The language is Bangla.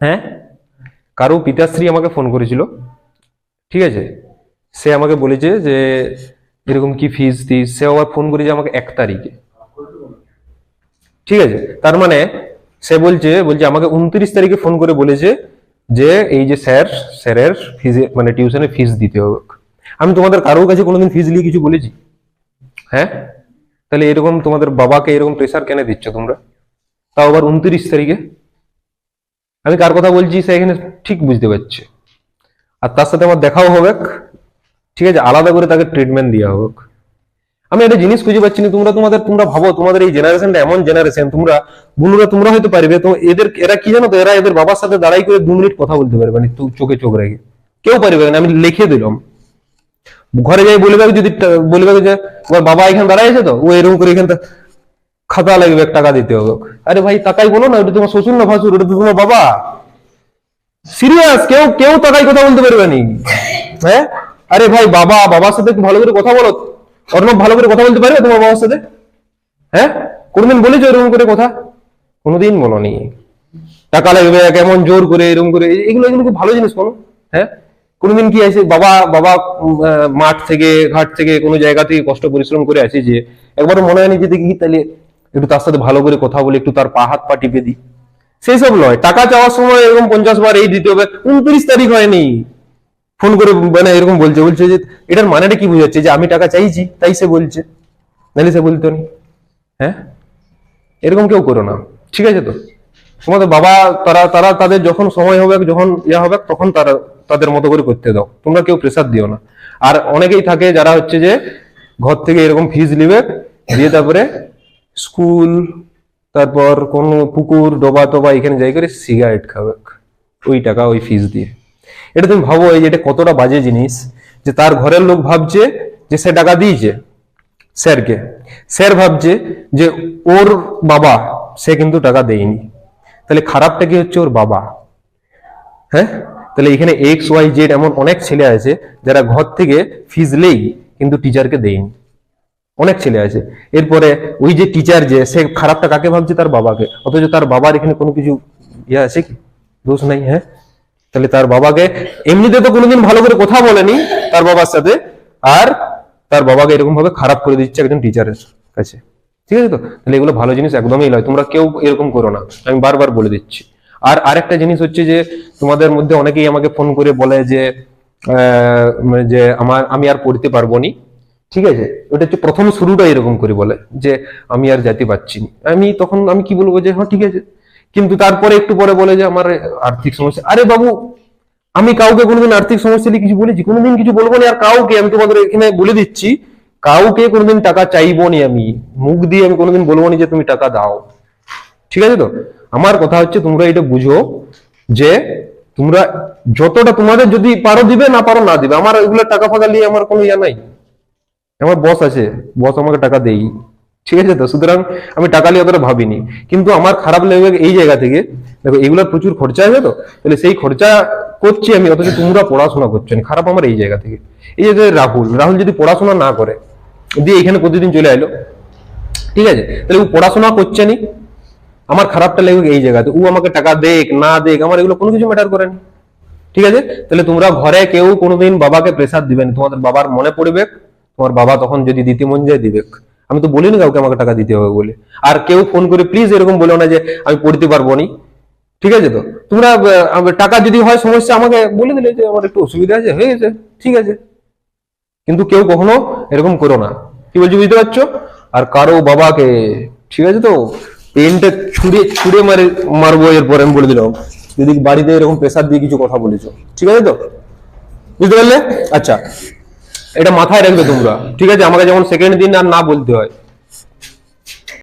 হ্যাঁ, কারো পিতাশ্রী আমাকে ফোন করেছিল, ঠিক আছে। সে আমাকে বলেছে যে এরকম কি ফিস দিস, সে আবার ফোন করেছে আমাকে 1 তারিখে, ঠিক আছে। তার মানে সে বলছে বলছে আমাকে 29 তারিখে ফোন করে বলেছে যে এই যে স্যারের ফিজ, মানে টিউশনের ফিস দিতে হবে। আমি তোমাদের কারোর কাছে কোনোদিন ফিস নিয়ে কিছু বলেছি? হ্যাঁ, তাহলে এরকম তোমাদের বাবাকে এরকম প্রেসার কেন দিচ্ছ তোমরা, তাও আবার 29 তারিখে? আমি কার কথা বলছি সে এখানে ঠিক বুঝতে পারছে। আর তার সাথে আমার দেখাও হবে, ঠিক আছে, আলাদা করে তাকে ট্রিটমেন্ট দেওয়া হোক। আমি একটা জিনিস খুঁজে পাচ্ছি না, তোমরা ভাবো তোমাদের এই জেনারেশনটা এমন জেনারেশন, তোমরা বুনুরা তোমরা হয়তো পারবে, তো এরা কি জানো তো, এরা এদের বাবার সাথে দাঁড়াই করে 2 মিনিট কথা বলতে পারবে না, চোখে চোখ রেখে। কেউ পারবে না, আমি লিখে দিলাম। ঘরে যাই বলবে, যদি বলবে যে তোমার বাবা এখানে দাঁড়াই আছে, তো ও এরকম করে এখানে খাতা লাগবে, টাকা দিতে হবে। আরে ভাই তাকাই বলো না, ওটা তোমার শ্বশুর না ভাসুর, ওটা তো তোমার বাবা। সিরিয়াস, কেউ কেউ তাকাই কথা বলতে পারবে না। হ্যাঁ, আরে ভাই বাবার সাথে একটু ভালো করে কথা বলো। অর্ণব ভালো করে কথা বলতে পারবে তোমার বাবার সাথে? হ্যাঁ, কোনোদিন বলেছো এরকম করে কথা? কোনোদিন বলনি। টাকা লাগবে কেমন জোর করে এরকম করে, এগুলো এগুলো কি ভালো জিনিস কোনো? হ্যাঁ, কোনোদিন কি আছে বাবা বাবা মাঠ থেকে ঘাট থেকে কোনো জায়গা থেকে কষ্ট পরিশ্রম করে আসি, যে একবারও মনে হয়নি যে দেখি তাহলে একটু তার সাথে ভালো করে কথা বলে একটু তার পা হাত পা টিপে দিই? সেই সব নয়, টাকা চাওয়ার সময় এরকম 50 বার এই দিতে হবে, 29 তারিখ হয়নি ফোন করে মানে এরকম বলছে যে এটার মানেটা কি বুঝাচ্ছে, যে আমি টাকা চাইছি তাই সে বলছে, নাহলে সে বলতো নি। হ্যাঁ, এরকম কেউ করো না, ঠিক আছে। তো তোমাদের বাবা তারা তারা তাদের যখন সময় হবে, যখন ইয়া হবে, তখন তারা তাদের মতো করে করতে দাও, তোমরা কেউ প্রেসার দিও না। আর অনেকেই থাকে যারা হচ্ছে যে ঘর থেকে এরকম ফিজ নিবে, দিয়ে তারপরে স্কুল, তারপর কোন পুকুর ডোবা টোবা এখানে যাই করে সিগারেট খাবে ওই টাকা ওই ফিজ দিয়ে। এটা তুমি ভাবো এই এটা কতটা বাজে জিনিস, যে তার ঘরের লোক ভাবছে যে সে টাকা দিয়েছে স্যারকে, স্যার ভাবছে যে ওর বাবা সে কিন্তু টাকা দেয়নি, তাহলে খারাপটা কি হচ্ছে ওর বাবা। হ্যাঁ, তাহলে এখানে XYZ এমন অনেক ছেলে আছে যারা ঘর থেকে ফিজ লেই কিন্তু টিচারকে দেয়নি, অনেক ছেলে আছে। এরপরে ওই যে টিচার যে সে খারাপটা কাকে ভাবছে, তার বাবাকে, অথচ তার বাবার এখানে কোনো কিছু ইয়ে আছে কি, দোষ নাই। হ্যাঁ, তাহলে তার বাবাকে এমনিতে তো কোনোদিন ভালো করে কথা বলেনি তার বাবার সাথে, আর তার বাবাকে এরকম ভাবে খারাপ করে দিচ্ছে একজন টিচারের কাছে, ঠিক আছে। তো তাহলে এগুলো ভালো জিনিস একদমই নয়, তোমরা কেউ এরকম করো না, আমি বারবার বলে দিচ্ছি। আর আরেকটা জিনিস হচ্ছে যে তোমাদের মধ্যে অনেকেই আমাকে ফোন করে বলে যে যে আমি আর পড়তে পারবো নি, ঠিক আছে। ওটা হচ্ছে প্রথম শুরুটা এরকম করে বলে যে আমি আর যেতে পারছি না। তখন আমি কি বলবো যে হ্যাঁ ঠিক আছে, কিন্তু তারপরে একটু পরে বলে যে আমার আর্থিক সমস্যা। আরে বাবু, আমি কাউকে কোনোদিন আর্থিক সমস্যা নিয়ে কিছু বলেছি? কোনোদিন কিছু বলবো না। আর কাউকে আমি তোমাদের এখানে বলে দিচ্ছি, কাউকে কোনোদিন টাকা চাইবো নি, আমি মুখ দিয়ে আমি কোনোদিন বলবো না যে তুমি টাকা দাও, ঠিক আছে। তো আমার কথা হচ্ছে তোমরা এটা বুঝো যে তোমরা যতটা তোমাদের যদি পারো দিবে, না পারো না দিবে, আমার এগুলো টাকা ফাঁকা নিয়ে আমার কোনো ইয়া নাই। আমার বস আছে, বস আমাকে টাকা দেই, ঠিক আছে। তো সুতরাং আমি টাকা নিয়ে অতটা ভাবিনি, কিন্তু আমার খারাপ লেগে এই জায়গা থেকে, দেখো এগুলোর প্রচুর খরচা আছে, তো তাহলে সেই খরচা করছি আমি, অথচ তোমরা পড়াশোনা করছো না। খারাপ আমার এই জায়গা থেকে। এই যে রাহুল যদি পড়াশোনা না করে দিয়ে এখানে প্রতিদিন চলে এলো, ঠিক আছে, তাহলে ও পড়াশোনা করছে নি, আমার খারাপটা লেগে এই জায়গাতে। ও আমাকে টাকা দেখ না দেখ আমার এগুলো কোনো কিছু ম্যাটার করে না, ঠিক আছে। তাহলে তোমরা ঘরে কেউ কোনোদিন বাবাকে প্রেসার দিবে না, তোমাদের বাবার মনে পড়বে, তোমার বাবা তখন যদি দিতে মন যায় দিবে। আমি তো বলিনি কাউকে আমাকে টাকা দিতে হবে বলে। আর কেউ ফোন করে প্লিজ এরকম বলো না যে আমি পড়তে পারবো নি, ঠিক আছে। তো তোমরা টাকা যদি হয় সমস্যা আমাকে বলে দিলে যে আমার একটু অসুবিধা আছে, হয়ে গেছে, ঠিক আছে, কিন্তু কেউ কখনো এরকম করো না, কি বলছি বুঝতে পারছো? আর কারো বাবাকে, ঠিক আছে, তো পেনটা ছুঁড়ে ছুঁড়ে মারবো এরপরে, আমি বলে দিলাম যদি বাড়িতে এরকম প্রেসার দিয়ে কিছু কথা বলেছো, ঠিক আছে। তো বুঝতে পারলে? আচ্ছা, এটা মাথায় রাখবে তোমরা, ঠিক আছে। আমাকে যেমন সেকেন্ড দিন আর না বলতে হয়,